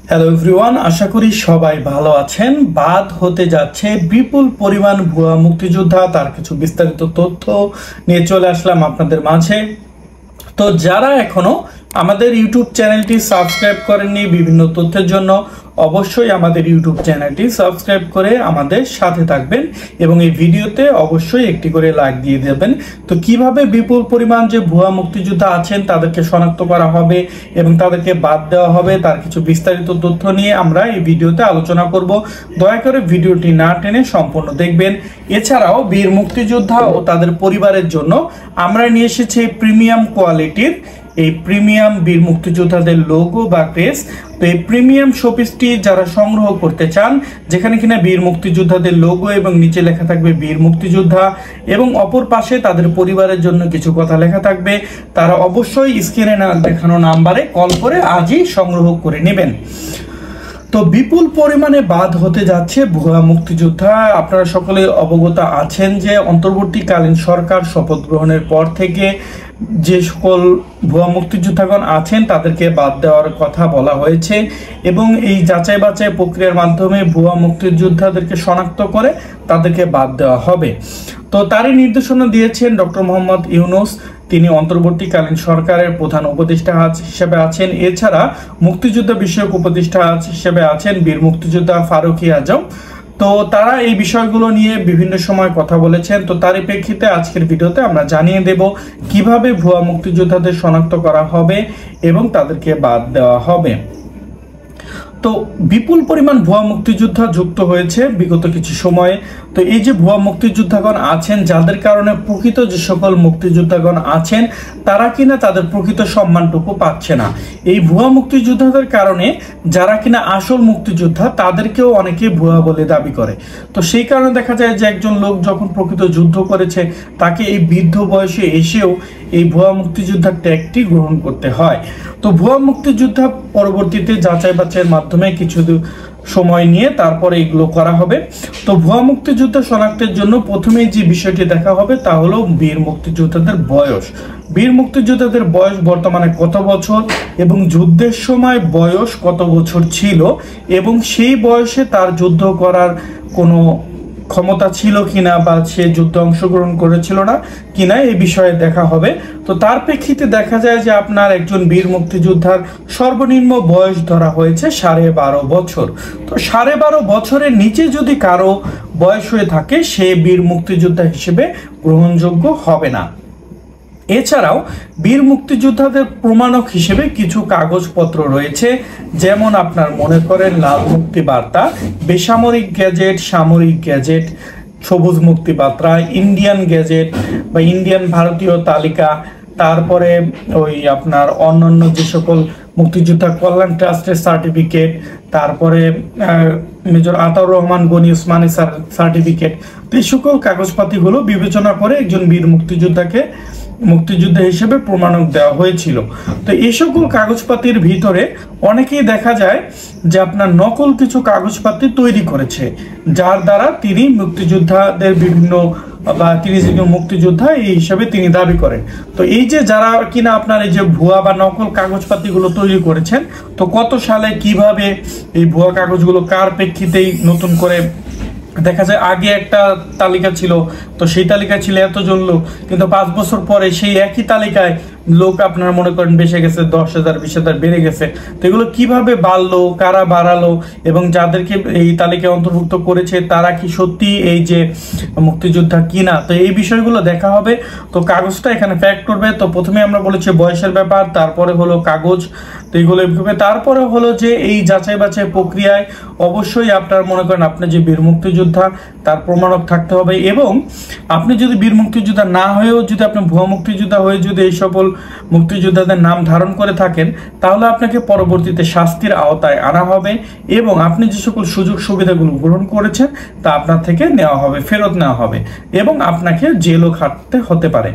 Hello everyone, আশা করি সবাই ভালো আছেন। বাদ হতে যাচ্ছে বিপুল পরিমাণ ভুয়া মুক্তিযোদ্ধা, তার কিছু বিস্তারিত তথ্য নিয়ে চলে আসলাম আপনাদের মাঝে। তো যারা এখনো আমাদের ইউটিউব চ্যানেলটি সাবস্ক্রাইব করেননি বিভিন্ন তথ্যের জন্য, অবশ্যই আমাদের ইউটিউব চ্যানেলটি সাবস্ক্রাইব করে আমাদের সাথে থাকবেন এবং এই ভিডিওতে অবশ্যই একটি করে লাইক দিয়ে দেবেন। তো কিভাবে বিপুল পরিমাণ যে ভুয়া মুক্তিযোদ্ধা আছেন তাদেরকে শনাক্ত করা হবে এবং তাদেরকে বাদ দেওয়া হবে, তার কিছু বিস্তারিত তথ্য নিয়ে আমরা এই ভিডিওতে আলোচনা করব। দয়া করে ভিডিওটি না টেনে সম্পূর্ণ দেখবেন। এছাড়াও বীর মুক্তিযোদ্ধা ও তাদের পরিবারের জন্য আমরা নিয়ে এসেছি প্রিমিয়াম কোয়ালিটির এই প্রিমিয়াম বীর মুক্তিযোদ্ধাদের লোগো বা ক্রেস। তো এই প্রিমিয়াম শোপিসটি যারা সংগ্রহ করতে চান, যেখানে কিনা বীর মুক্তিযোদ্ধাদের লোগো এবং নিচে লেখা থাকবে বীর মুক্তিযোদ্ধা এবং অপর পাশে তাদের পরিবারের জন্য কিছু কথা লেখা থাকবে, তারা অবশ্যই স্ক্রিনে দেখানো নাম্বারে কল করে আজই সংগ্রহ করে নেবেন। তো বিপুল পরিমাণে বাদ হতে যাচ্ছে ভুয়া মুক্তিযোদ্ধা। আপনারা সকলে অবগত আছেন যে অন্তর্বর্তীকালীন সরকার শপথ গ্রহণের পর থেকে যে সকল ভুয়া মুক্তিযোদ্ধাগণ আছেন তাদেরকে বাদ দেওয়ার কথা বলা হয়েছে এবং এই যাচাই বাছাই প্রক্রিয়ার মাধ্যমে ভুয়া মুক্তিযোদ্ধাদেরকে শনাক্ত করে তাদেরকে বাদ দেওয়া হবে। তো তারই নির্দেশনা দিয়েছেন ডক্টর মোহাম্মদ ইউনূস। তিনি অন্তর্বর্তীকালীন সরকারের প্রধান উপদেষ্টা হিসেবে আছেন। এছাড়া মুক্তিযোদ্ধা বিষয়ক উপদেষ্টা হিসেবে আছেন বীর মুক্তিযোদ্ধা ফারুকী আজম। তো তারা এই বিষয়গুলো নিয়ে বিভিন্ন সময় কথা বলেছেন। তো তারই প্রেক্ষিতে আজকের ভিডিওতে আমরা জানিয়ে দেব কিভাবে ভুয়া মুক্তিযোদ্ধাদের শনাক্ত করা হবে এবং তাদেরকে বাদ দেওয়া হবে। তো বিপুল পরিমাণ ভুয়া মুক্তিযোদ্ধা যুক্ত হয়েছে বিগত কিছু সময়ে। তো এই যে ভুয়া মুক্তিযোদ্ধাগণ আছেন, যাদের কারণে প্রকৃত যে সকল মুক্তিযোদ্ধাগণ আছেন তারা কিনা তাদের প্রকৃত সম্মানটুকু পাচ্ছে না, এই ভুয়া মুক্তিযোদ্ধাদের কারণে যারা কিনা আসল মুক্তিযোদ্ধা তাদেরকেও অনেকে ভুয়া বলে দাবি করে। তো সেই কারণে দেখা যায় যে একজন লোক যখন প্রকৃত যুদ্ধ করেছে তাকে এই বৃদ্ধ বয়সে এসেও এই ভুয়া মুক্তিযোদ্ধার ট্যাগটি গ্রহণ করতে হয়। তো ভুয়া মুক্তিযোদ্ধা পরবর্তীতে যাচাই বাছাইয়ের মাধ্যমে কিছু সময় নিয়ে তারপরে এগুলো করা হবে। তো ভুয়া মুক্তিযোদ্ধা শনাক্তের জন্য প্রথমেই যে বিষয়টি দেখা হবে তা হলো বীর মুক্তিযোদ্ধাদের বয়স। বীর মুক্তিযোদ্ধাদের বয়স বর্তমানে কত বছর এবং যুদ্ধের সময় বয়স কত বছর ছিল এবং সেই বয়সে তার যুদ্ধ করার কোনো ক্ষমতা ছিল কিনা বা সে যুদ্ধে অংশগ্রহণ করেছিল না কিনা এই বিষয়ে দেখা হবে। তো তার প্রেক্ষিতে দেখা যায় যে আপনার একজন বীর মুক্তিযোদ্ধার সর্বনিম্ন বয়স ধরা হয়েছে 12.5 বছর। তো 12.5 বছরের নিচে যদি কারো বয়স হয়ে থাকে সে বীর মুক্তিযোদ্ধা হিসেবে গ্রহণযোগ্য হবে না। এছাড়াও বীর মুক্তিযোদ্ধাদের প্রমাণক হিসেবে কিছু কাগজপত্র রয়েছে, যেমন আপনার মনে করেন লাল মুক্তি বার্তা, বেসামরিক গ্যাজেট, সামরিক গ্যাজেট, সবুজ মুক্তি বার্তা, ইন্ডিয়ান গ্যাজেট বা ইন্ডিয়ান ভারতীয় তালিকা, তারপরে ওই আপনার অন্যান্য যে সকল মুক্তিযোদ্ধা কল্যাণ ট্রাস্টের সার্টিফিকেট, তারপরে মেজর আতাউর রহমান গনি উসমানী সার্টিফিকেট। তো এই সকল কাগজপাতিগুলো বিবেচনা করে একজন বীর মুক্তিযোদ্ধাকে মুক্তিযোদ্ধা হিসেবে প্রমাণক দেওয়া হয়েছিল। তো এই সকল কাগজপাতির ভিতরে অনেকেই দেখা যায় যে আপনার নকল কিছু কাগজপাতি তৈরি করেছে, যার দ্বারা তিনি মুক্তিযোদ্ধাদের বিভিন্ন বা তিনি একজন মুক্তিযোদ্ধা এই হিসাবে তিনি দাবি করেন। তো এই যে যারা কিনা আপনার এই যে ভুয়া বা নকল কাগজপাতিগুলো তৈরি করেছেন, তো কত সালে কিভাবে এই ভুয়া কাগজগুলো কার প্রেক্ষিতেই নতুন করে দেখা যায় আগে একটা তালিকা ছিল, তো সেই তালিকায় ছিল এতজন লোক, কিন্তু 5 বছর পরে সেই একই তালিকায় লোক আপনারা মনে করেন বেশি গেছে, 10,000 20,000 বেড়ে গেছে। তো এগুলো কিভাবে বাড়লো, কারা বাড়ালো এবং যাদেরকে এই তালিকায় অন্তর্ভুক্ত করেছে তারা কি সত্যি এই যে মুক্তিযোদ্ধা কিনা, তো এই বিষয়গুলো দেখা হবে। তো কাগজটা এখানে ফ্যাক্ট করবে। তো প্রথমে আমরা বলেছি বয়সের ব্যাপার, তারপরে হলো কাগজ, তো এগুলো তারপরে হলো যে এই যাচাই বাছাই প্রক্রিয়ায় অবশ্যই আপনার মনে করেন আপনি যে বীর মুক্তিযোদ্ধা তার প্রমাণক থাকতে হবে এবং আপনি যদি বীর মুক্তিযোদ্ধা না হয়েও যদি আপনি ভুয়া মুক্তিযোদ্ধা হয়ে যদি এই সকল মুক্তিযোদ্ধাদের নাম ধারণ করে থাকেন তাহলে আপনাকে পরবর্তীতে শাস্তির আওতায় আনা হবে এবং আপনি যে সকল সুযোগ সুবিধাগুলো গ্রহণ করেছেন তা আপনার থেকে নেওয়া হবে, ফেরত নেওয়া হবে এবং আপনাকে জেলও খাটতে হতে পারে।